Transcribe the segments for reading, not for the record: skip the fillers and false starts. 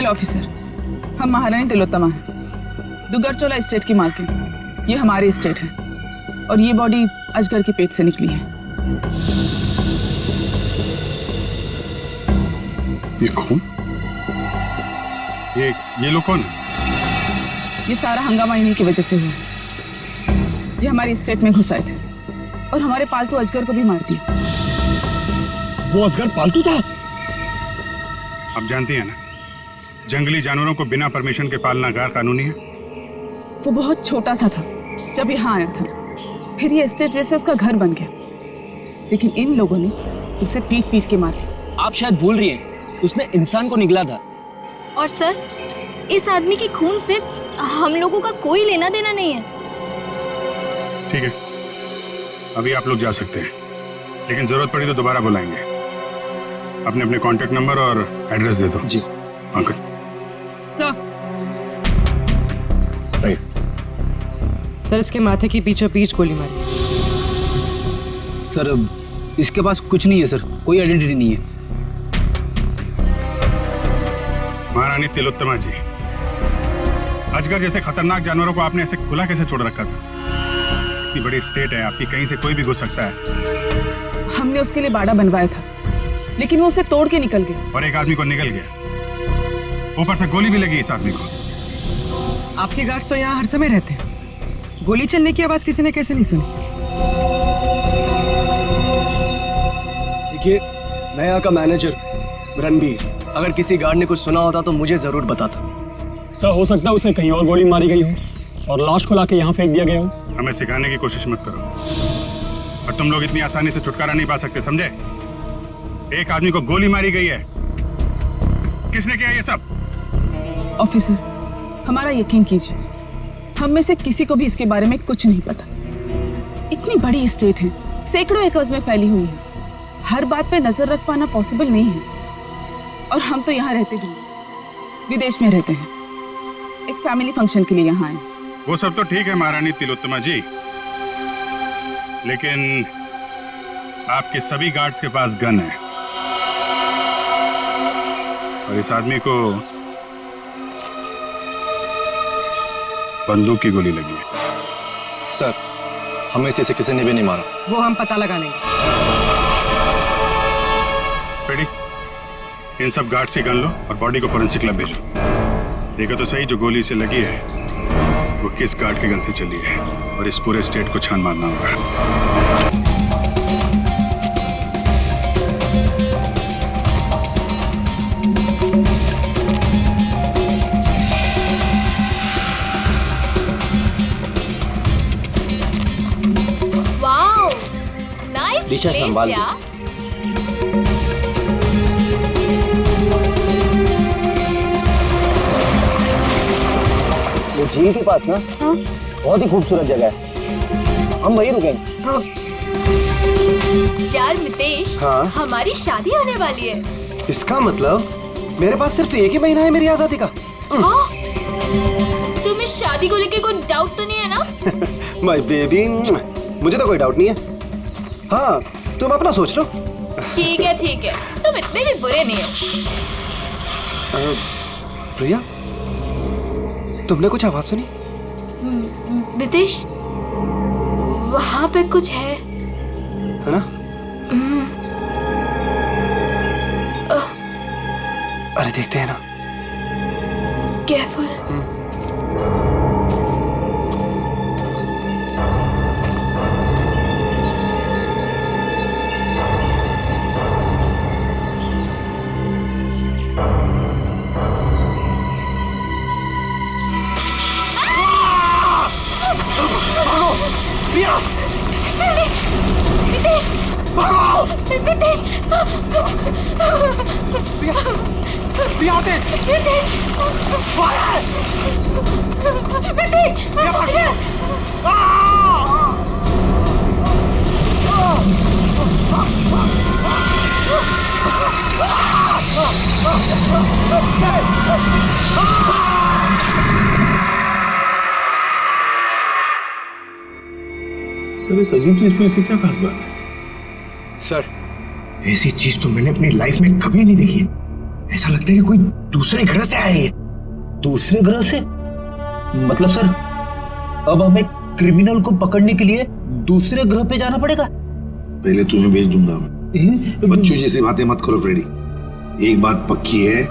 Hello officer, हम महारानी तिलोत्तमा हैं, दुगरचोला एस्टेट की मालकिन। ये हमारी एस्टेट है और ये बॉडी अजगर के पेट से निकली है। ये खून? ये लोग कौन है? ये सारा हंगामा इन्हीं की वजह से हुआ। ये हमारी एस्टेट में घुस आए थे और हमारे पालतू अजगर को भी मार दिया। वो अजगर पालतू था? आप जानती हैं ना, जंगली जानवरों को बिना परमिशन के पालना गैर कानूनी है। वो बहुत छोटा सा था जब यहाँ आया था, फिर ये एस्टेट जैसे उसका घर बन गया, लेकिन इन लोगों ने उसे पीट पीट के मारा। आप शायद भूल रही हैं, उसने इंसान को निगला था। और सर, इस आदमी के खून से हम लोगों का कोई लेना देना नहीं है। ठीक है, अभी आप लोग जा सकते हैं, लेकिन जरूरत पड़ी तो दोबारा बुलाएंगे। अपने अपने कांटेक्ट नंबर और एड्रेस दे दो। जी अंकल। सर, इसके माथे की पीछे पीछ गोली मारी। सर, इसके पास कुछ नहीं है सर, कोई आइडेंटिटी नहीं है। महारानी तिलोत्तमा जी, अजगर जैसे खतरनाक जानवरों को आपने ऐसे खुला कैसे छोड़ रखा था? इतनी बड़ी स्टेट है आपकी, कहीं से कोई भी घुस सकता है। हमने उसके लिए बाड़ा बनवाया था, लेकिन वो उसे तोड़ के निकल गया। और एक आदमी को निकल गया, ऊपर से गोली भी लगी इस आदमी को। आपके गार्ड्स तो यहाँ हर समय रहते हैं, गोली चलने की आवाज किसी ने कैसे नहीं सुनी? देखिए, मैं यहाँ का मैनेजर रणबीर, अगर किसी गार्ड ने कुछ सुना होता तो मुझे जरूर बताता। सर, हो सकता है उसे कहीं और गोली मारी गई हो और लाश को लाके यहाँ फेंक दिया गया हो। हमें सिखाने की कोशिश मत करो, और तुम लोग इतनी आसानी से छुटकारा नहीं पा सकते, समझे? एक आदमी को गोली मारी गई है। किसने किया ये सब? ऑफिसर, हमारा यकीन कीजिए, हम में से किसी को भी इसके बारे में कुछ नहीं पता। इतनी बड़ी स्टेट है, सैकड़ों एकर्स में फैली हुई है, हर बात पे नजर रख पाना पॉसिबल नहीं है। और हम तो यहाँ रहते भी नहीं, विदेश में रहते हैं, एक फैमिली फंक्शन के लिए यहाँ आए। वो सब तो ठीक है महारानी तिलोत्तमा जी, लेकिन आपके सभी गार्ड्स के पास गन है और इस आदमी को बंदूक की गोली लगी है। सर, हमें से किसी ने भी नहीं मारा। वो हम पता लगा लेंगे। पेडी, इन सब गार्ड्स की गन लो और बॉडी को फोरेंसिक लैब भेजो। देखो तो सही, जो गोली से लगी है वो किस गार्ड की गन से चली है, और इस पूरे स्टेट को छान मारना होगा। वाओ, नाइस दिशा संभाल प्लेस यार। वो झील के पास ना बहुत ही खूबसूरत जगह है, हम वहीं रुकेंगे। यार मितेश, हाँ? हमारी शादी होने वाली है। इसका मतलब मेरे पास सिर्फ एक ही महीना है मेरी आजादी का। हाँ? तुम्हें शादी को लेके कोई डाउट तो नहीं है ना? माय बेबी, मुझे तो कोई डाउट नहीं है। हाँ, तुम अपना सोच लो। ठीक है, तुम इतने भी बुरे नहीं हो। प्रिया, तुमने कुछ आवाज सुनी? मितेश, वहाँ पे कुछ है ना? अरे देखते हैं ना। केयरफुल। मितेश, मितेश, सर, इस अजीब चीज में ऐसी क्या खास बात है? सर, ऐसी चीज तो मैंने अपनी लाइफ में कभी नहीं देखी है। ऐसा लगता है कि कोई दूसरे ग्रह से आए हैं। दूसरे ग्रह से? मतलब सर, अब हमें क्रिमिनल को पकड़ने के लिए दूसरे ग्रह पे जाना पड़ेगा? पहले तुम्हें भेज दूंगा मैं। बच्चों जैसी बातें मत करो फ्रेडी। एक बात पक्की है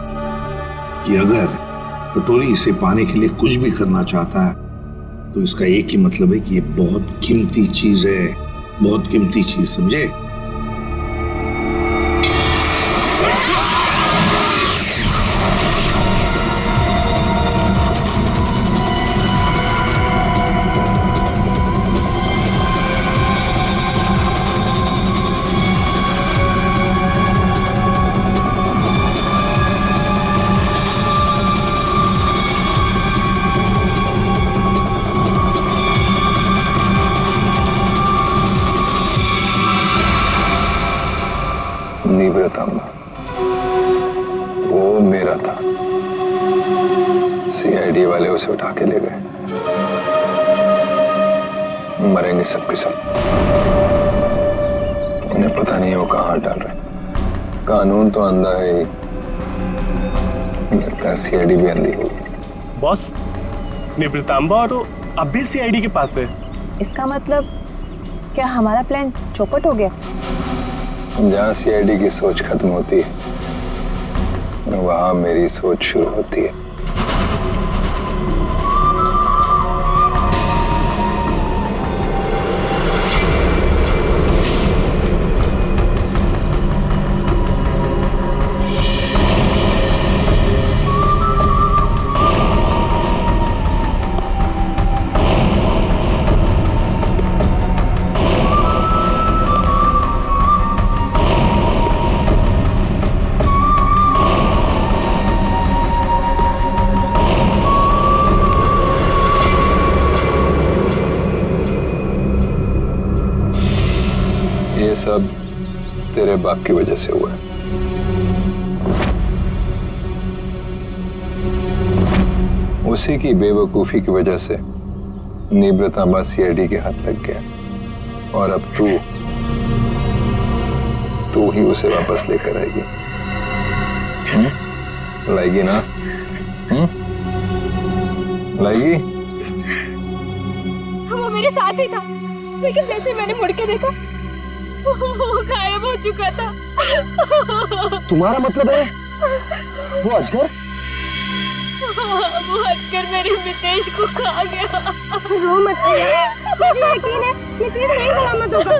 कि अगर पटोरी इसे पाने के लिए कुछ भी करना चाहता है तो इसका एक ही मतलब है कि ये बहुत कीमती चीज है, बहुत कीमती चीज, समझे? निवृतांबा, वो मेरा था। सीआईडी वाले उसे उठा के ले गए। मरेंगे सब के सब। उन्हें पता नहीं है वो कहाँ डाल रहे। कानून तो अंधा है ही, लगता है सीआईडी भी अंधी होगी। बॉस, निवृतांबा तो अब भी सीआईडी के पास है। इसका मतलब क्या हमारा प्लान चौपट हो गया? जहाँ सीआईडी की सोच खत्म होती है वहां मेरी सोच शुरू होती है। ये सब तेरे बाप की वजह से हुआ है। उसी की बेवकूफी की वजह से निवृतांबा सीआईडी के हाथ लग गया और अब तू ही उसे वापस लेकर आएगी। लाएगी ना? लाएगी? वो मेरे साथ ही था, लेकिन जैसे मैंने मुड़ के देखा वो गायब हो चुका था। तुम्हारा मतलब है वो अजगर? वो अजगर मेरे मितेश को खा गया। रो मत, मुझे यकीन है मितेश सही सलामत होगा।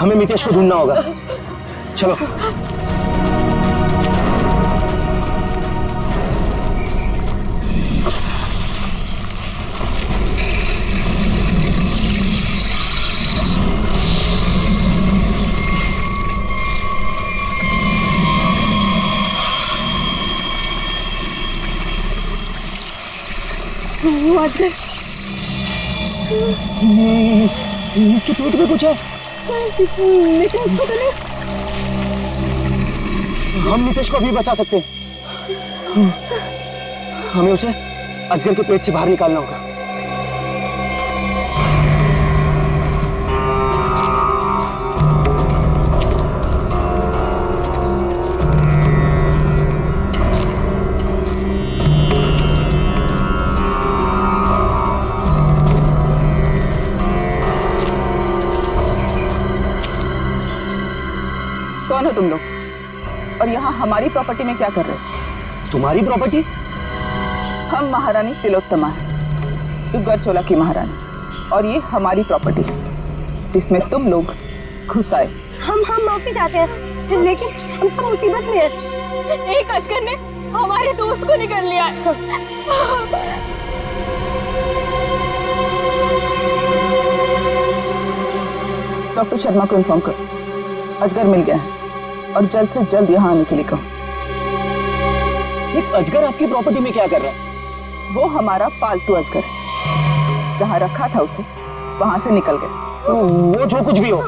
हमें मितेश को ढूंढना होगा। चलो। वो अजगर इसके पेट में कुछ है। मितेश को तो नहीं। हम मितेश को अभी बचा सकते हैं। हमें उसे अजगर के पेट से बाहर निकालना होगा। कौन हो तुम लोग? और यहाँ हमारी प्रॉपर्टी में क्या कर रहे हो? तुम्हारी प्रॉपर्टी? हम महारानी तिलोत्तमा हैं, तू गढ़चोला की महारानी, और ये हमारी प्रॉपर्टी है जिसमें तुम लोग घुस आए। हम माफी चाहते हैं, लेकिन हम सब मुसीबत में हैं। एक अजगर ने हमारे दोस्त को निकल लिया। डॉक्टर शर्मा को इन्फॉर्म करो, अजगर मिल गया है और जल्द से जल्द यहाँ आने के लिए कहो। एक अजगर आपकी प्रॉपर्टी में क्या कर रहा है? वो हमारा पालतू अजगर है, जहाँ रखा था उसे वहां से निकल गया। वो जो कुछ भी हो,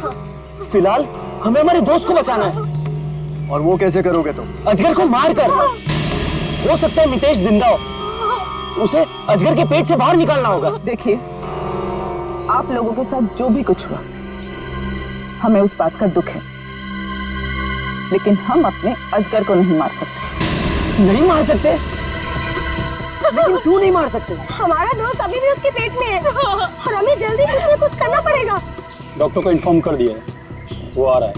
फिलहाल हमें हमारे दोस्त को बचाना है। और वो कैसे करोगे तुम? अजगर को मार कर। हो सकता है मितेश जिंदा हो, उसे अजगर के पेट से बाहर निकालना होगा। देखिए, आप लोगों के साथ जो भी कुछ हुआ, हमें उस बात का दुख है, लेकिन हम अपने अजगर को नहीं मार सकते। नहीं मार सकते? लेकिन क्यों नहीं मार सकते? हमारा दोस्त अभी भी उसके पेट में है और हमें जल्दी कुछ न कुछ करना पड़ेगा। डॉक्टर को इन्फॉर्म कर दिया है, वो आ रहा है।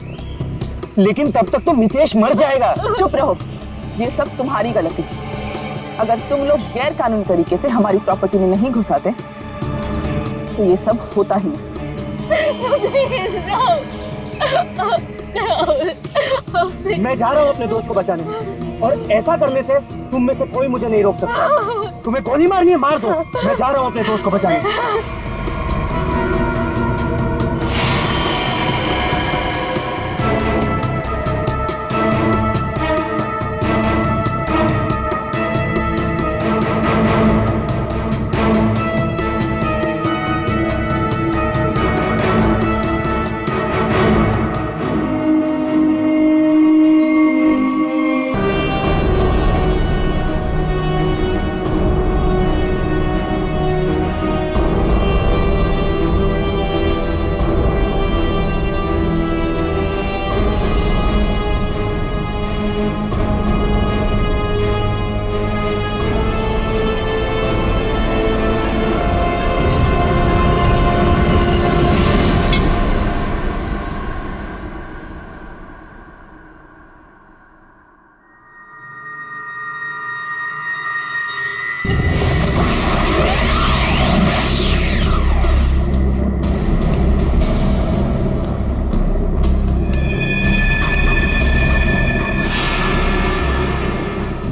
लेकिन तब तक तो मितेश मर जाएगा। चुप रहो, ये सब तुम्हारी गलती है। अगर तुम लोग गैर कानूनी तरीके से हमारी प्रॉपर्टी में नहीं घुसाते तो ये सब होता ही नहीं। मैं जा रहा हूँ अपने दोस्त को बचाने, और ऐसा करने से तुम में से कोई मुझे नहीं रोक सकता। तुम्हें गोली मारनी है, मार दो। मैं जा रहा हूँ अपने दोस्त को बचाने।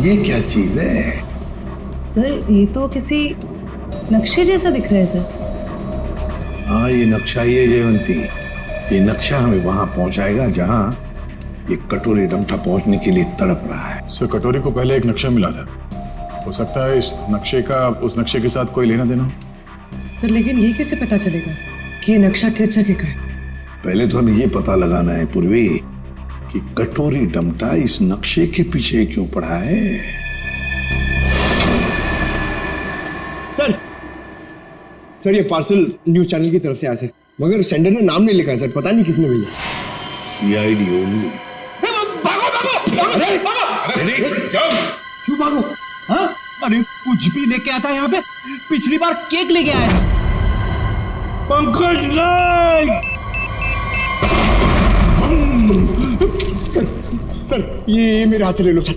ये क्या चीज है? सर ये तो किसी नक्शे जैसा दिख रहा है सर। हाँ, ये नक्शा ही है जयवंती। ये नक्शा हमें वहां पहुंचाएगा जहां ये कटोरी डमठा पहुंचने के लिए तड़प रहा है। सर, कटोरी को पहले एक नक्शा मिला था। हो सकता है इस नक्शे का उस नक्शे के साथ कोई लेना देना हो। सर लेकिन ये कैसे पता चलेगा कि ये नक्शा किस जगह का है? पहले तो हमें ये पता लगाना है पूर्वी कि कटोरी डमटा इस नक्शे के पीछे क्यों पड़ा है। सर ये पार्सल न्यूज चैनल की तरफ से आया सर, मगर सेंडर ने नाम नहीं लिखा है सर, पता नहीं किसने भेजा। CID only. क्यों भागो? हाँ? अरे कुछ भी लेके आता है यहाँ पे। पिछली बार केक लेके आया था। पंकज नहीं। सर ये मेरे हाथ से ले लो सर।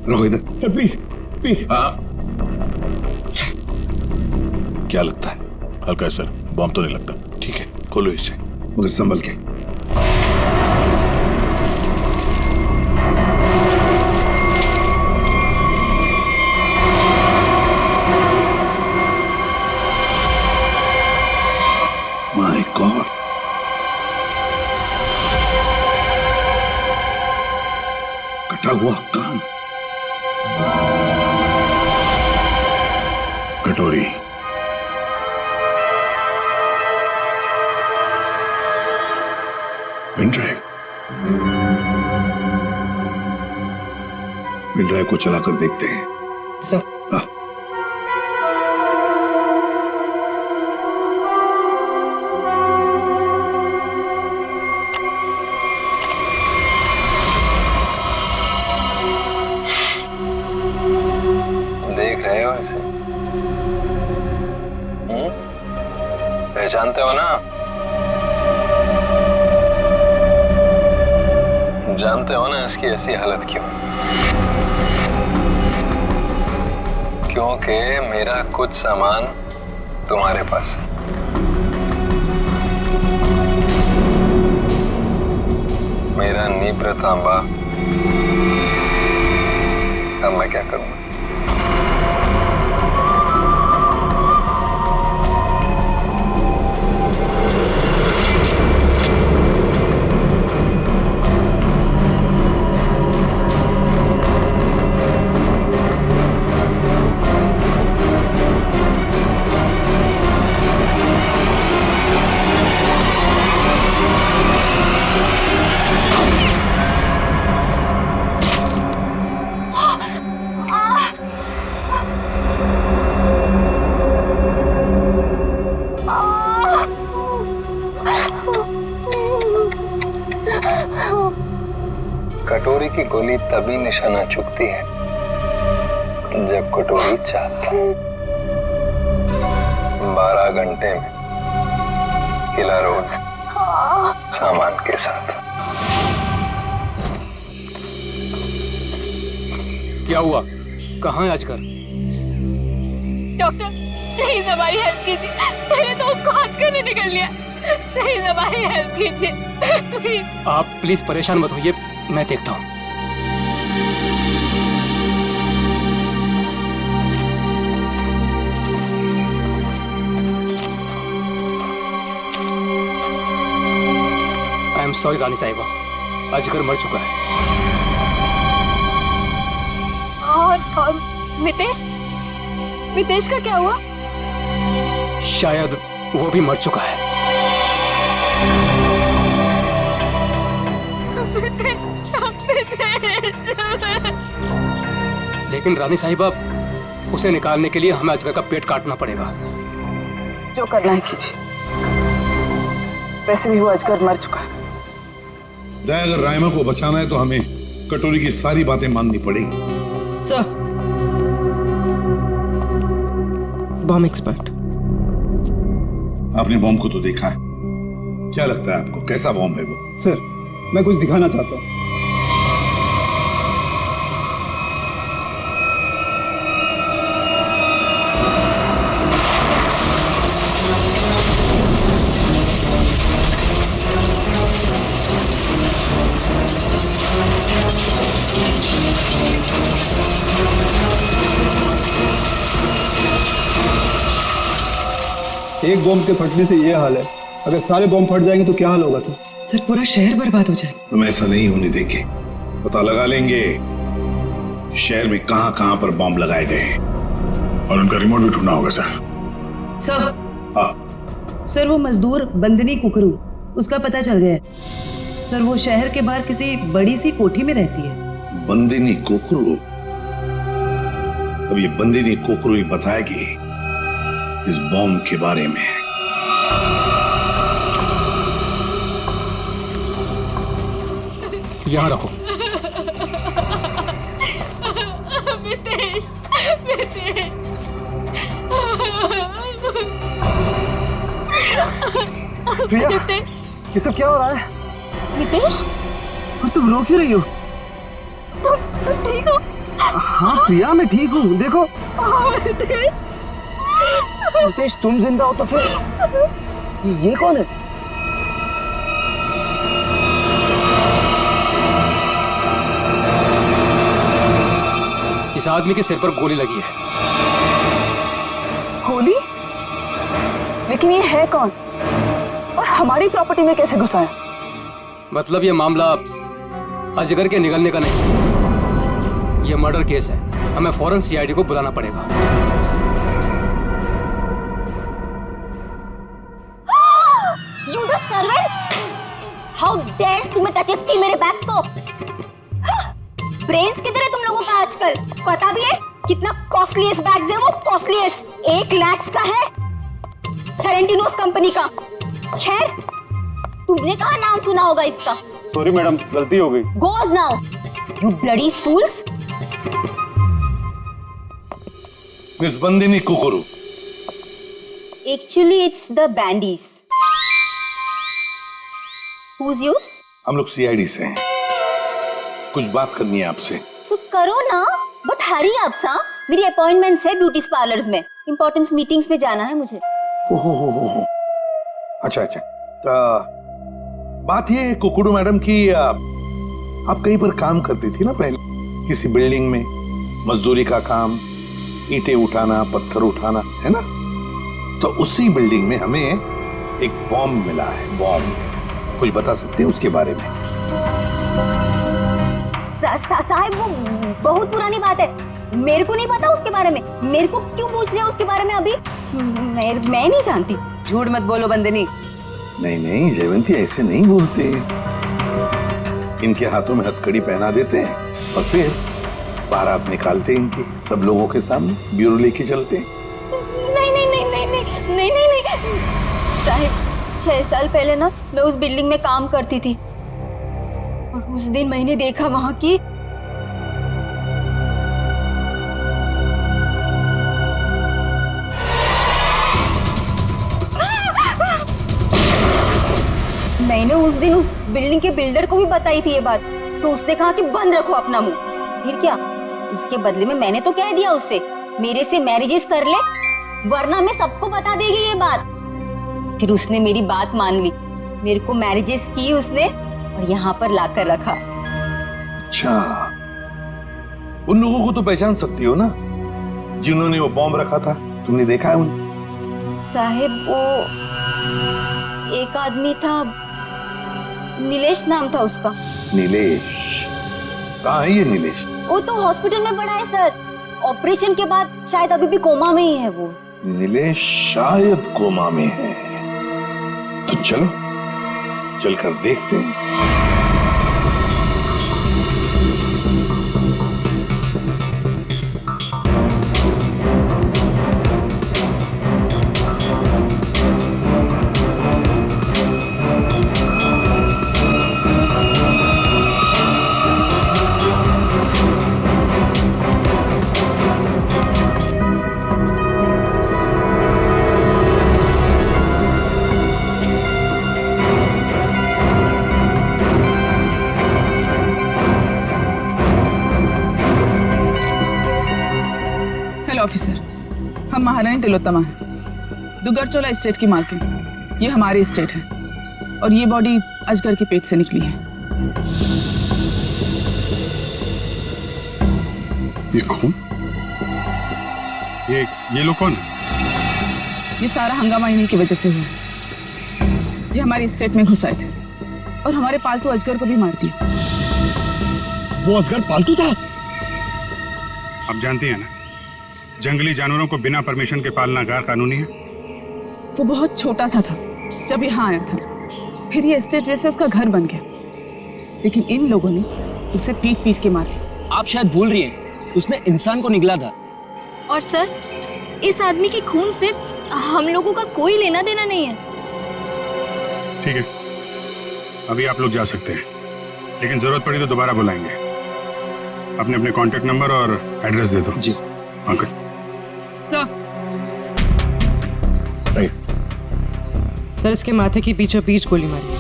रखो इधर। Sir please please. क्या लगता है? हल्का है सर, बॉम्ब तो नहीं लगता। ठीक है, खोलो इसे, मगर संभल के। माय गॉड, कटा हुआ कान। कटोरी, पेनड्राइव। पेनड्राइव को चलाकर देखते हैं। सर देख रहे हो इसे? पहचानते हो ना? जानते हो ना इसकी ऐसी हालत क्यों? क्योंकि मेरा कुछ सामान तुम्हारे पास है। मेरा नीब्र तांबा। अब मैं क्या करूं? कटोरी की गोली तभी निशाना चुकती है जब कटोरी चाहती है। 12 घंटे में किला रोड सामान के साथ। क्या हुआ? कहाँ है आजकल? डॉक्टर प्लीज हमारी हेल्प कीजिए, मैंने तो उसको आज करने निकल लिया। प्लीज हमारी हेल्प कीजिए प्लीज। आप प्लीज परेशान मत होइए, मैं देखता हूँ। आई एम सॉरी रानी साहिबा, अजगर मर चुका है। और मितेश का क्या हुआ? शायद वो भी मर चुका है। लेकिन रानी साहिबा, उसे निकालने के लिए हमें अजगर का पेट काटना पड़ेगा। जो करना है कीजिए, वैसे भी वो अजगर मर चुका है। दया, अगर रायमा को बचाना है तो हमें कटोरी की सारी बातें माननी पड़ेगी। Sir, bomb expert. आपने बॉम्ब को तो देखा है, क्या लगता है आपको कैसा बॉम्ब है वो? सर, मैं कुछ दिखाना चाहता हूँ। एक बॉम्ब के फटने से ये हाल है, अगर सारे बॉम्ब फट जाएंगे तो क्या हाल होगा सर? सर, पूरा शहर बर्बाद हो जाएगा। हम ऐसा नहीं होने देंगे, पता लगा लेंगे शहर में कहां कहां पर बॉम्ब लगाए गए हैं और उनका रिमोट भी ढूंढना होगा सर। सर, हाँ सर, वो मजदूर बंदनी कुकरू, उसका पता चल गया है। सर, वो शहर के बाहर किसी बड़ी सी कोठी में रहती है। बंदिनी कोकरू? अब ये बंदिनी कोकरू ही बताएगी इस बॉम्ब के बारे में। यहाँ रखो। मितेश, प्रिया, ये सब क्या हो रहा है? मितेश, और तुम रो क्यों रही हो? तुम ठीक हो? हाँ प्रिया, मैं ठीक हूँ। देखो मितेश, तुम जिंदा हो तो फिर ये कौन है? इस आदमी के सिर पर गोली लगी है। गोली? लेकिन ये है कौन और हमारी प्रॉपर्टी में कैसे घुसा है? मतलब ये मामला अजगर के निगलने का नहीं, ये मर्डर केस है। हमें फौरन सीआईडी को बुलाना पड़ेगा। You the servant? How dares तुम्हें टचेस की मेरे बैग्स को? ब्रेन्स किधर है तुम लोगों का आजकल? पता भी है कितना कॉस्टलीस्ट बैग्स है वो? कॉस्टलीस्ट 1 लाख का है, सेरेंटिनोस कंपनी का। खैर, तुमने कहाँ नाम सुना होगा इसका? सॉरी मैडम, गलती हो गई। Goes now, you bloody fools! Miss Bandini Kukru. Actually, it's the bandies. Who's yours? हम लोग सीआईडी से हैं, कुछ बात करनी है आपसे। So करो ना, बट हरी आप सा, मेरी अपॉइंटमेंट है ब्यूटी पार्लर्स में, इंपॉर्टेंट मीटिंग्स में जाना है मुझे। हो। अच्छा, तो बात ये कुकुडू मैडम की, आप कहीं पर काम करती थी ना पहले, किसी बिल्डिंग में, मजदूरी का काम, ईंटें उठाना, पत्थर उठाना, है ना? तो उसी बिल्डिंग में हमें एक बॉम्ब मिला है। बॉम्ब, कुछ बता सकते हैं उसके बारे में? साहब, वो बहुत पुरानी बात है, मेरे को नहीं पता उसके बारे में। मेरे को क्यों पूछ रहे हो उसके बारे में अभी? मैं नहीं जानती। झूठ मत बोलो बंदनी। नहीं जयवंती, ऐसे नहीं बोलते। इनके हाथों में हथकड़ी पहना देते हैं और फिर बारात निकालते हैं इनकी, सब लोगों के सामने ब्यूरो लेके चलते हैं। नहीं साहिब, 6 साल पहले ना मैं उस बिल्डिंग में काम करती थी और उस दिन मैंने देखा वहां की मैंने उस दिन उस बिल्डिंग के बिल्डर को भी बताई थी ये बात, तो उसने कहा कि बंद रखो अपना मुंह। फिर क्या, उसके बदले में मैंने तो कह दिया उससे मेरे से मैरिजेस कर ले, वरना मैं सबको बता देगी ये बात। फिर उसने मेरी बात मान ली, मेरे को मैरिजेस की उसने और यहाँ पर लाकर रखा। अच्छा, उन लोगों को तो पहचान सकती हो ना जिन्होंने वो बॉम्ब रखा था? तुमने देखा है उन्हें? साहेब वो एक आदमी था, नीलेश नाम था उसका। नीलेश? कहाँ है ये नीलेश? वो तो हॉस्पिटल में पड़ा है सर, ऑपरेशन के बाद शायद अभी भी कोमा में ही है वो। नीलेश शायद कोमा में है, तो चलो चलकर देखते हैं। ऑफिसर, हम महारानी तिलोत्तमा हैं, दुगरचोला एस्टेट की मालकिन। ये हमारी एस्टेट है और ये बॉडी अजगर के पेट से निकली है। ये खून? ये लोग कौन है? ये सारा हंगामा इन्हीं की वजह से हुआ। ये हमारी एस्टेट में घुस आए थे और हमारे पालतू अजगर को भी मार दिया। वो अजगर पालतू था? आप जानती हैं ना, जंगली जानवरों को बिना परमिशन के पालना गैर कानूनी है। वो बहुत छोटा सा था जब यहाँ आया था, फिर ये एस्टेट जैसे उसका घर बन गया, लेकिन इन लोगों ने उसे पीट पीट के मारा। आप शायद भूल रही हैं, उसने इंसान को निगला था। और सर, इस आदमी के खून से हम लोगों का कोई लेना देना नहीं है। ठीक है, अभी आप लोग जा सकते हैं, लेकिन जरूरत पड़ी तो दोबारा बुलाएंगे। अपने अपने कांटेक्ट नंबर और एड्रेस दे दो। जी अंकल। सर, इसके माथे की पीछे पीछ गोली मारी।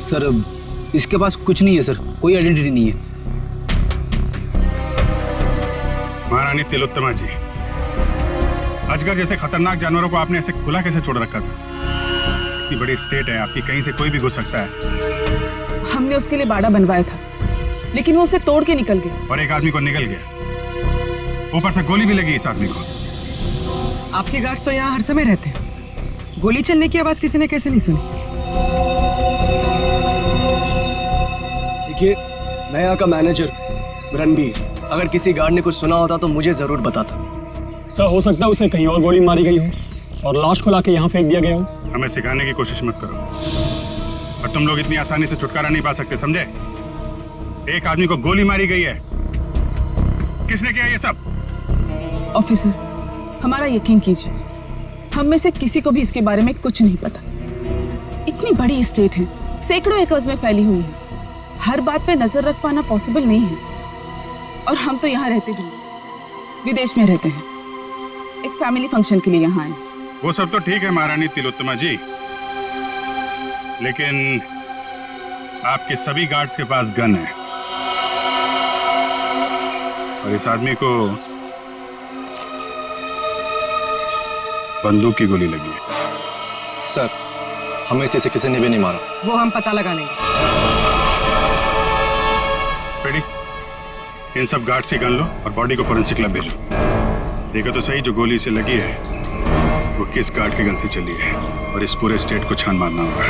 सर, इसके पास कुछ नहीं है सर, कोई आइडेंटिटी नहीं है। महारानी तिलोत्तमा जी, अजगर जैसे खतरनाक जानवरों को आपने ऐसे खुला कैसे छोड़ रखा था? इतनी बड़ी स्टेट है आपकी, कहीं से कोई भी घुस सकता है। हमने उसके लिए बाड़ा बनवाया था, लेकिन वो उसे तोड़ के निकल गया। और एक आदमी को निकल गया, ऊपर से गोली भी लगी इस आदमी को। आपके गार्ड्स तो यहाँ हर समय रहते हैं, गोली चलने की आवाज किसी ने कैसे नहीं सुनी? देखिए, मैं यहाँ का मैनेजर रणबीर, अगर किसी गार्ड ने कुछ सुना होता तो मुझे जरूर बताता। सर, हो सकता है उसे कहीं और गोली मारी गई हो और लाश को लाके यहाँ फेंक दिया गया हो। हमें सिखाने की कोशिश मत करो, और तुम लोग इतनी आसानी से छुटकारा नहीं पा सकते, समझे? एक आदमी को गोली मारी गई है। किसने किया ये सब? ऑफिसर, हमारा यकीन कीजिए, हम में से किसी को भी इसके बारे में कुछ नहीं पता। इतनी बड़ी स्टेट है, सैकड़ों एकर्स में फैली हुई है, हर बात पे नजर रख पाना पॉसिबल नहीं है। और हम तो यहाँ रहते भी, विदेश में रहते हैं, एक फैमिली फंक्शन के लिए यहाँ आए। वो सब तो ठीक है महारानी तिलोत्तमा जी, लेकिन आपके सभी गार्ड्स के पास गन है और इस आदमी को बंदूक की गोली लगी है। सर, हमें से किसी ने भी नहीं मारा। वो हम पता लगा लेंगे। रेडी? इन सब गार्ड्स की गन लो और बॉडी को फोरेंसिक लैब भेजो। देखो तो सही जो गोली से लगी है वो किस गार्ड के गन से चली है, और इस पूरे स्टेट को छान मारना होगा।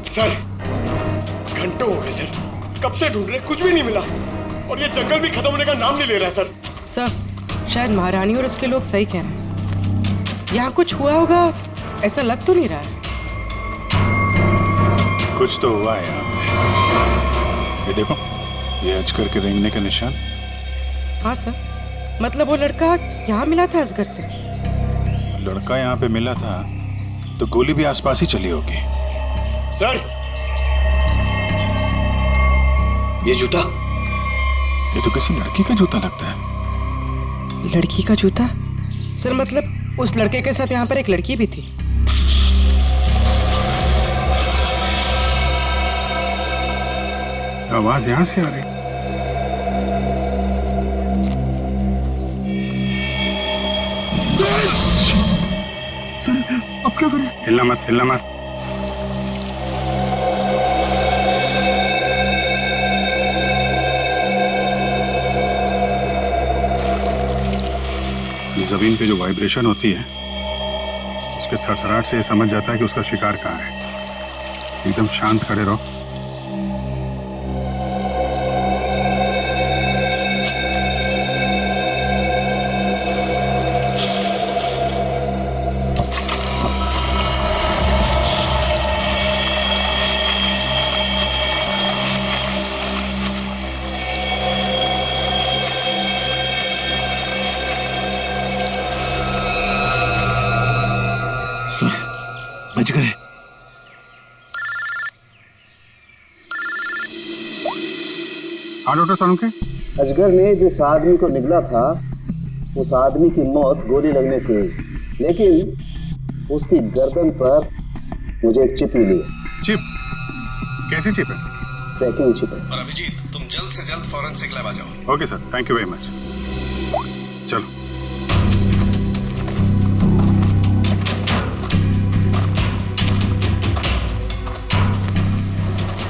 सर, घंटों हो गए सर, कब से ढूंढ रहे, कुछ भी नहीं मिला, और ये जंगल भी खत्म होने का नाम नहीं ले रहा सर। सर, शायद महारानी और उसके लोग सही कह रहे हैं। यहाँ कुछ हुआ होगा ऐसा लग तो नहीं रहा है। कुछ तो हुआ है यहाँ पे। ये देखो, ये अजगर के रेंगने का निशान। हाँ सर, मतलब वो लड़का यहाँ मिला था असगर से। लड़का यहाँ पे मिला था तो गोली भी आसपास ही चली होगी। सर, ये जूता, ये तो किसी लड़की का जूता लगता है। लड़की का जूता? सर मतलब उस लड़के के साथ यहाँ पर एक लड़की भी थी। आवाज यहाँ से आ रही। सर, अब क्या करें? हिलना मत, हिलना मत। ये जमीन पे जो वाइब्रेशन होती है, उसके थरथराहट से ये समझ जाता है कि उसका शिकार कहाँ है। एकदम शांत खड़े रहो। बच गए। हाँ डॉक्टर सालुंके। अजगर ने जिस आदमी को निगला था उस आदमी की मौत गोली लगने से हुई, लेकिन उसकी गर्दन पर मुझे एक चिप मिली है। चिप? कैसी चिप है? ट्रैकिंग चिप है। और अभिजीत, तुम जल्द से जल्द फॉरेंसिक लैब आ जाओ। Okay sir, thank you very much. चलो।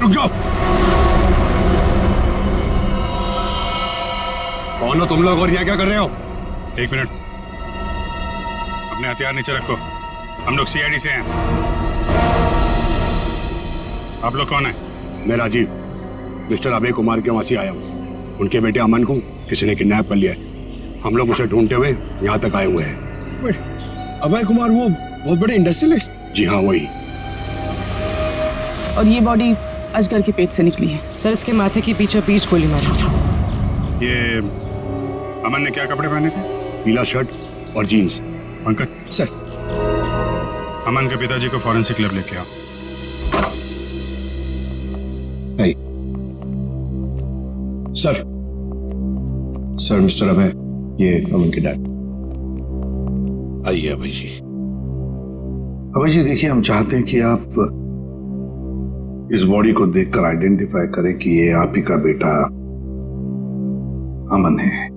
रुक जाओ। कौन हो तुम लोग और यहाँ क्या कर रहे हो? एक मिनट, अपने हथियार नीचे रखो। हम लोग सीआईडी से हैं। आप लोग कौन है? मैं राजीव, मिस्टर अभय कुमार के वहां से आया हूँ। उनके बेटे अमन को किसी ने किडनैप कर लिया है। हम लोग उसे ढूंढते हुए यहाँ तक आए हुए हैं। अभय कुमार वो बहुत बड़े इंडस्ट्रियलिस्ट? जी हाँ, वही। और ये बॉडी अजगर के पेट से निकली है। सर इसके माथे की बीचों बीच गोली मारी। ये अमन ने क्या कपड़े पहने थे? पीला शर्ट और जीन्स। पंकज सर, अमन के पिताजी को फॉरेंसिक लैब लेके आओ। सर मिस्टर अभय, ये अमन के डैड। आइए अभय जी। अभय जी देखिए, हम चाहते हैं कि आप इस बॉडी को देखकर आइडेंटिफाई करें कि ये आप ही का बेटा अमन है।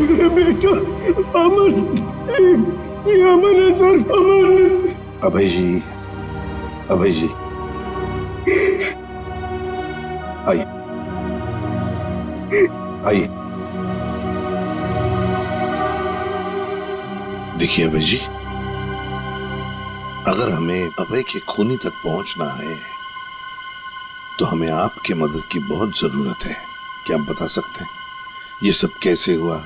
मेरा बेटा अमन, ये अमन है सर, अमन। अभय जी, अभय जी आइए, आइए। देखिए अभय जी, अगर हमें अभय के खूनी तक पहुंचना है तो हमें आपकी मदद की बहुत जरूरत है। क्या आप बता सकते हैं ये सब कैसे हुआ?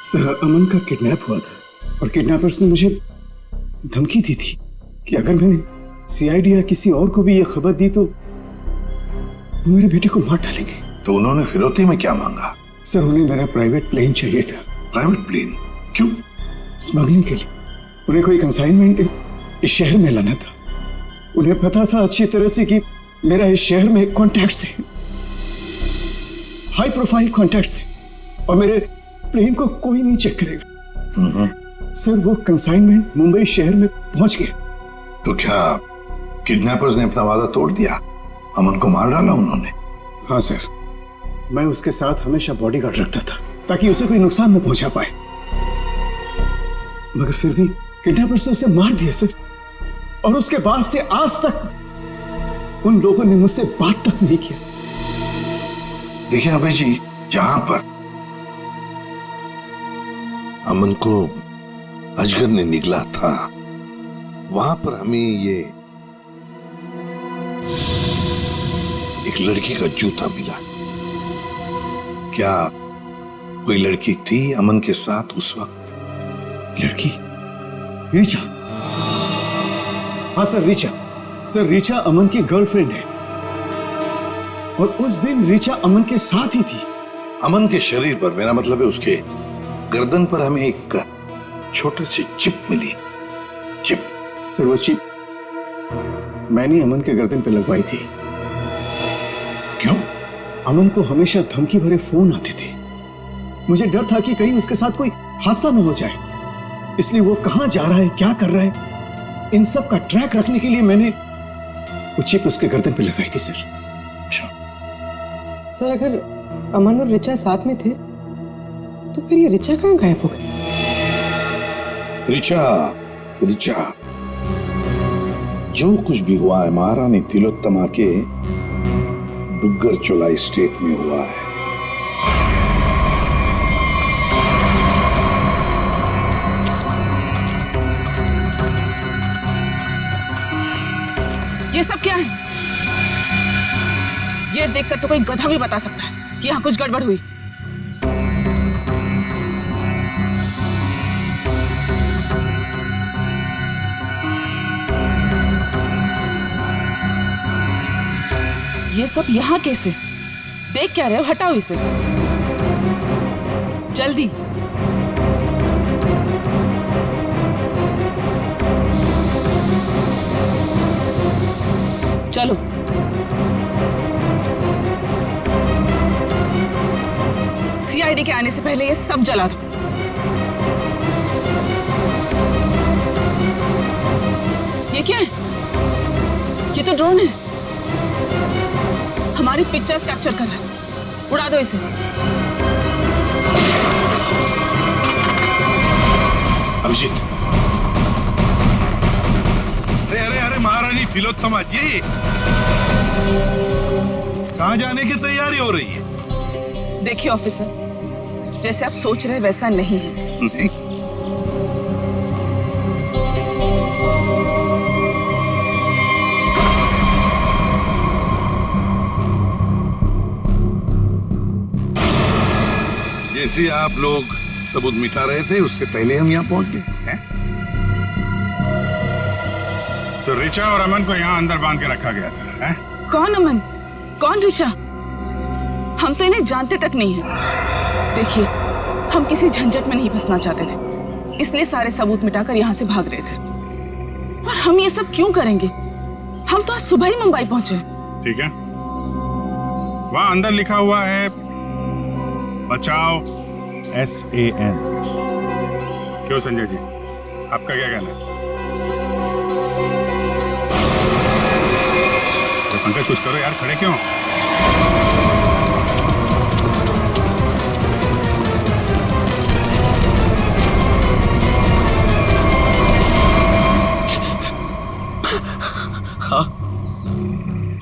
सर, अमन का किडनैप हुआ था और किडनैपर्स ने मुझे धमकी दी थी कि अगर मैंने सीआईडी या किसी और को भी ये खबर दी तो मेरे बेटे को मार डालेंगे। तो उन्होंने फिरौती में क्या मांगा? सर, उन्हें मेरा प्राइवेट प्लेन चाहिए था। Private plane? क्यों? स्मगलिंग के लिए। उन्हें कोई कंसाइनमेंट इस शहर में लाना था। उन्हें पता था अच्छी तरह से कि मेरा इस शहर में कॉन्टैक्ट्स है, हाई प्रोफाइल कॉन्टैक्ट्स है, और मेरे प्लेन को कोई नहीं चेक करेगा। सर, वो कंसाइनमेंट मुंबई शहर में पहुंच गया। तो क्या किडनैपर्स ने अपना वादा तोड़ दिया? अमन को मार डाला उन्होंने? हाँ सर, मैं उसके साथ हमेशा बॉडीगार्ड रखता था ताकि उसे कोई नुकसान न पहुंचा पाए, मगर फिर भी किडनैपर्स ने उसे मार दिया सर। और उसके बाद से आज तक उन लोगों ने मुझसे बात तक नहीं किया। देखिए अभय जी, जहां पर अमन को अजगर ने निगला था वहां पर हमें ये एक लड़की का जूता मिला। क्या कोई लड़की थी अमन के साथ उस वक्त? लड़की? ऋचा? हाँ सर, ऋचा। सर, ऋचा अमन की गर्लफ्रेंड है और उस दिन ऋचा अमन के साथ ही थी। अमन के शरीर पर, मेरा मतलब है उसके गर्दन पर, हमें एक छोटी सी चिप मिली। चिप? सर, वो चिप मैंने अमन के गर्दन पे लगवाई थी। क्यों? अमन को हमेशा धमकी भरे फोन आते थे। मुझे डर था कि कहीं उसके साथ कोई हादसा न हो जाए, इसलिए वो कहां जा रहा है, क्या कर रहा है, इन सब का ट्रैक रखने के लिए मैंने वो चिप उसके गर्दन पे लगाई थी सर। सर, अगर अमन और ऋचा साथ में थे तो फिर ये ऋचा कहाँ गायब हो गई? ऋचा, जो कुछ भी हुआ है महारानी तिलोत्तमा के डुग्गर चोलाई स्टेट में हुआ है। ये सब क्या है? ये देखकर तो कोई गधा भी बता सकता है कि यहाँ कुछ गड़बड़ हुई। ये सब यहाँ कैसे? देख क्या रहे हो? हटाओ इसे जल्दी। चलो। सीआईडी के आने से पहले ये सब जला दो। ये क्या है? ये तो ड्रोन है, हमारी पिक्चर्स कैप्चर कर रहा है। उड़ा दो इसे। अभिजीत। अरे अरे अरे महारानी तिलोत्तमा जी, कहाँ जाने की तैयारी हो रही है? देखिए ऑफिसर, जैसे आप सोच रहे वैसा नहीं है। नहीं? जैसे आप लोग सबूत मिटा रहे थे उससे पहले हम यहाँ पहुंच गए हैं। तो ऋचा और अमन को यहाँ अंदर बांध के रखा गया था, हैं? कौन अमन, कौन ऋचा? हम तो इन्हें जानते तक नहीं है। देखिए, हम किसी झंझट में नहीं फंसना चाहते थे, इसलिए सारे सबूत मिटाकर यहाँ से भाग रहे थे। और हम ये सब क्यों करेंगे? हम तो आज सुबह ही मुंबई पहुंचे। ठीक है, वहां अंदर लिखा हुआ है बचाओ SAN। क्यों संजय जी, आपका क्या कहना है? तो पंकज कुछ करो यार, खड़े क्यों?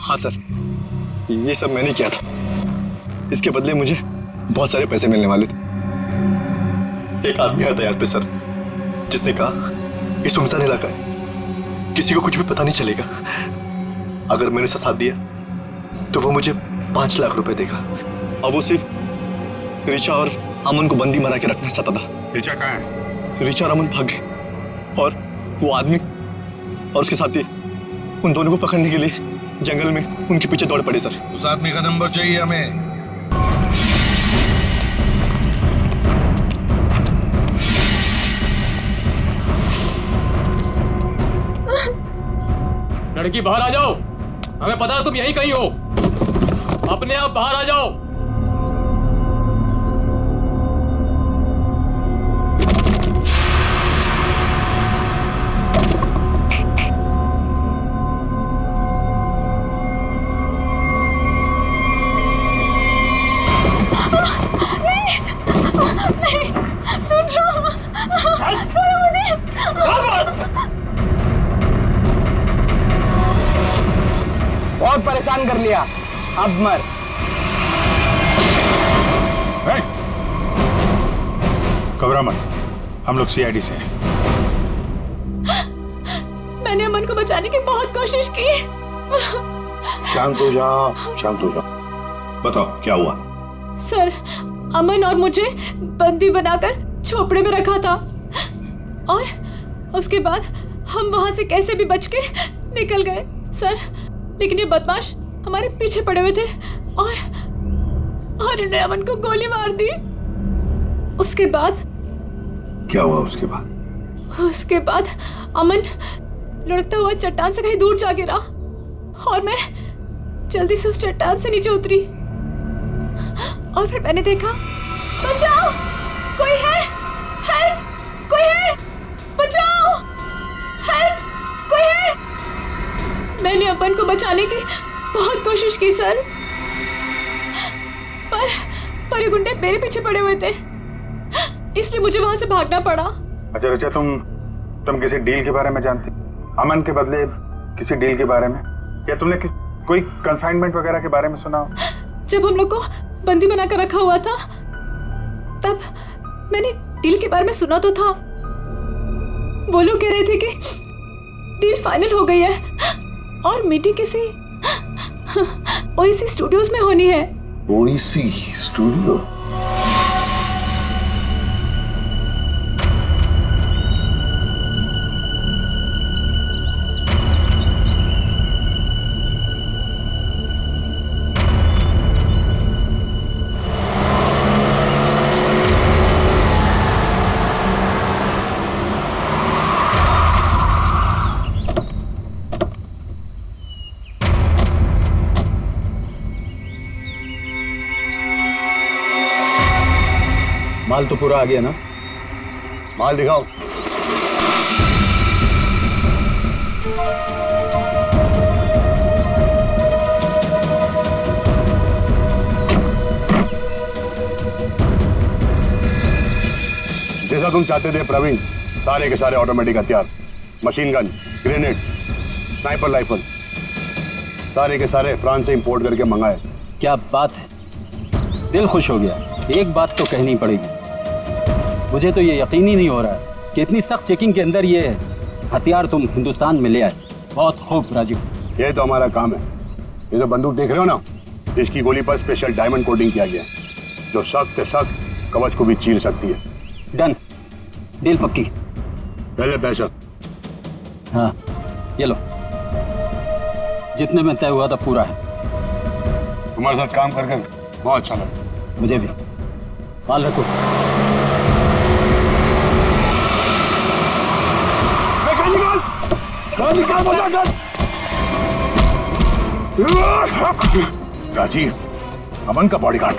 हाँ सर, ये सब मैंने किया था। इसके बदले मुझे बहुत सारे पैसे मिलने वाले थे। एक आदमी आया था यहाँ पे सर, जिसने कहा ये सुनसान इलाका है, किसी को कुछ भी पता नहीं चलेगा। अगर मैंने उसे साथ दिया तो वो मुझे 5 लाख रुपए देगा। और वो सिर्फ ऋचा और अमन को बंदी बना के रखना चाहता था। ऋचा कहाँ है? ऋचा और अमन भाग गए और वो आदमी और उसके साथी उन दोनों को पकड़ने के लिए जंगल में उनके पीछे दौड़ पड़े सर। उस आदमी का नंबर चाहिए हमें। लड़की बाहर आ जाओ, हमें पता है तुम यहीं कहीं हो। अपने आप बाहर आ जाओ। बहुत परेशान कर लिया, अब मर। घबरा मत, हम लोग CID से हैं। मैंने अमन को बचाने की बहुत कोशिश की। शांत हो जाओ, शांत हो जाओ। बताओ क्या हुआ? सर, अमन और मुझे बंदी बनाकर झोपड़े में रखा था और उसके बाद हम वहां से कैसे भी बच के निकल गए सर, लेकिन ये बदमाश हमारे पीछे पड़े हुए थे और इन्होंने अमन को गोली मार दी। उसके बाद क्या हुआ? उसके बाद अमन लुढ़कता हुआ चट्टान से कहीं दूर जा गिरा और मैं जल्दी से उस चट्टान से नीचे उतरी और फिर मैंने देखा, बचाओ, कोई है, हेल्प, कोई है, बचाओ, हेल्प, कोई है। मैंने अमन को बचाने की बहुत कोशिश की सर, पर ये गुंडे मेरे पीछे पड़े हुए थे, इसलिए मुझे वहां से भागना पड़ा। अच्छा रचा, तुम किसी डील के बारे में जानती? अमन के बदले किसी डील के बारे में, या तुमने कोई कंसाइनमेंट वगैरह के बारे में सुना? जब हम लोग को बंदी बनाकर रखा हुआ था तब मैंने डील के बारे में सुना तो था। वो लोग कह रहे थे कि डील फाइनल हो गई है और मीटिंग किसी ओएसी स्टूडियोज में होनी है। ओएसी स्टूडियो? माल तो पूरा आ गया ना? माल दिखाओ। जैसा तुम चाहते थे प्रवीण, सारे के सारे ऑटोमेटिक हथियार, machine gun, grenade, sniper rifle, सारे के सारे फ्रांस से इंपोर्ट करके मंगाए। क्या बात है, दिल खुश हो गया। एक बात तो कहनी पड़ेगी, मुझे तो ये यकीन ही नहीं हो रहा है कि इतनी सख्त चेकिंग के अंदर ये हथियार तुम हिंदुस्तान में ले आए। बहुत खूब राजीव, ये तो हमारा काम है। ये जो बंदूक देख रहे हो ना, इसकी गोली पर स्पेशल डायमंड कोटिंग किया गया है, जो सख्त से सख्त कवच को भी चीर सकती है। डन, डील पक्की। पहले पैसा। हाँ ये लो, जितने में तय हुआ था पूरा है। तुम्हारे साथ काम कर बहुत अच्छा लगा। मुझे भी। माल रखो। राजीव, अमन का बॉडीगार्ड।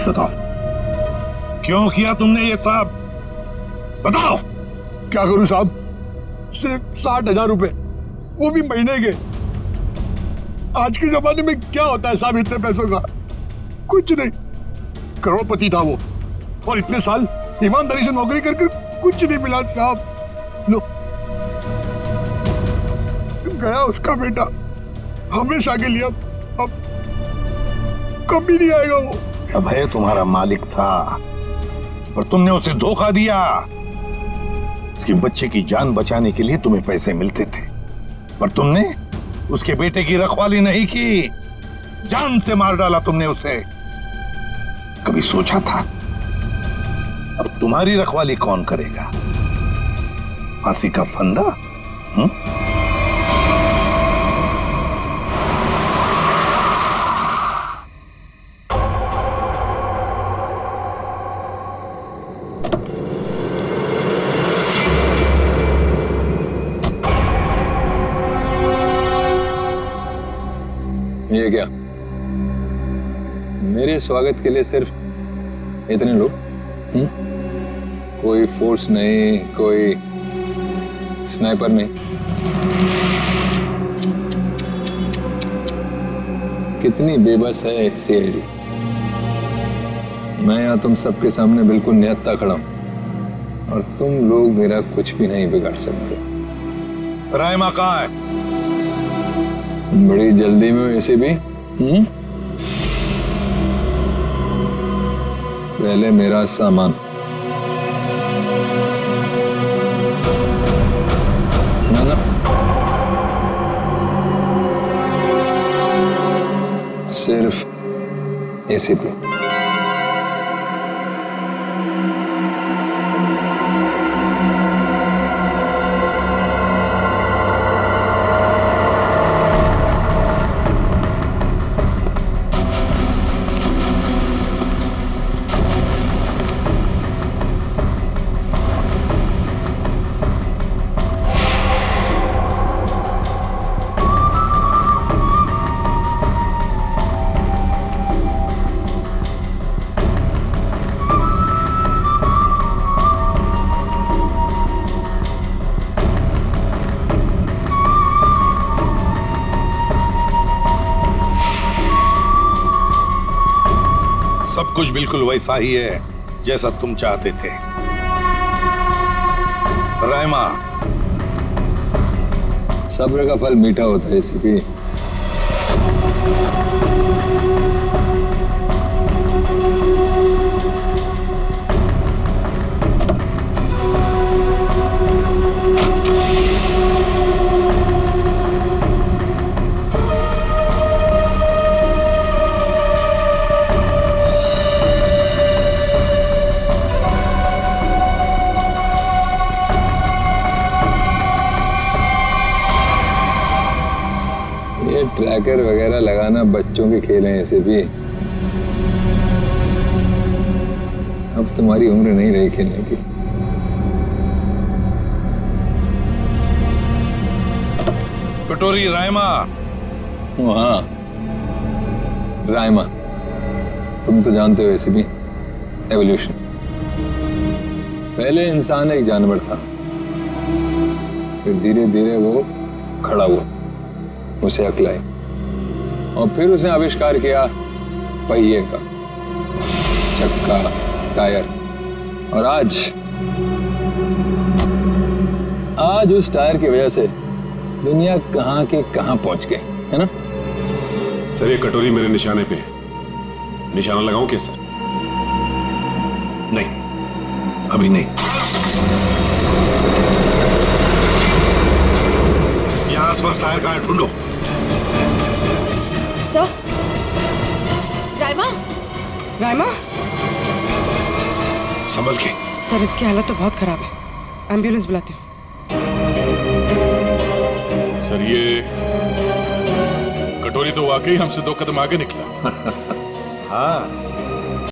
बताओ, क्यों किया तुमने ये सब? बताओ। क्या करूं साहब, सिर्फ 60,000 रुपए, वो भी महीने के। आज के जमाने में क्या होता है साहब इतने पैसों का? कुछ नहीं। करोड़पति था वो, और इतने साल ईमानदारी से नौकरी करके कुछ नहीं मिला साहब। लो, गया उसका बेटा, हमेशा के लिए अब कभी नहीं आएगा वो। अभय तुम्हारा मालिक था और तुमने उसे धोखा दिया। उसके बच्चे की जान बचाने के लिए तुम्हें पैसे मिलते थे, पर तुमने उसके बेटे की रखवाली नहीं की, जान से मार डाला तुमने उसे। कभी सोचा था अब तुम्हारी रखवाली कौन करेगा? फांसी का फंदा? ये क्या, मेरे स्वागत के लिए सिर्फ इतने लोग? कोई फोर्स नहीं, कोई स्नाइपर नहीं। कितनी बेबस है सीआईडी। मैं यहाँ तुम सबके सामने बिल्कुल निहत्था खड़ा हूं और तुम लोग मेरा कुछ भी नहीं बिगाड़ सकते। रायमा कहाँ है? बड़ी जल्दी में वैसे भी। पहले मेरा सामान। ना सिर्फ एसीपी। सब कुछ बिल्कुल वैसा ही है जैसा तुम चाहते थे। रायमा, सब्र का फल मीठा होता है एसीपी। ट्रैकर वगैरह लगाना बच्चों के खेल हैं ऐसे भी। अब तुम्हारी उम्र नहीं रही खेलने की। कटोरी रायमा। हाँ रायमा, तुम तो जानते हो ऐसे भी एवोल्यूशन। पहले इंसान एक जानवर था, फिर धीरे धीरे वो खड़ा हुआ, उसे अक्ल आई और फिर उसने आविष्कार किया पहिए का, चक्का, टायर। और आज उस टायर की वजह से दुनिया कहां के कहां पहुंच गई है ना। सर ये कटोरी मेरे निशाने पे है, निशाना लगाऊं क्या सर? नहीं, अभी नहीं। यहाँ आसपास टायर कहाँ है, ढूंढो। सर, रायमा, रायमा, संभल के। सर इसकी हालत तो बहुत खराब है, एम्बुलेंस बुलाती हूँ। सर ये कटोरी तो वाकई हमसे 2 कदम आगे निकला। हाँ,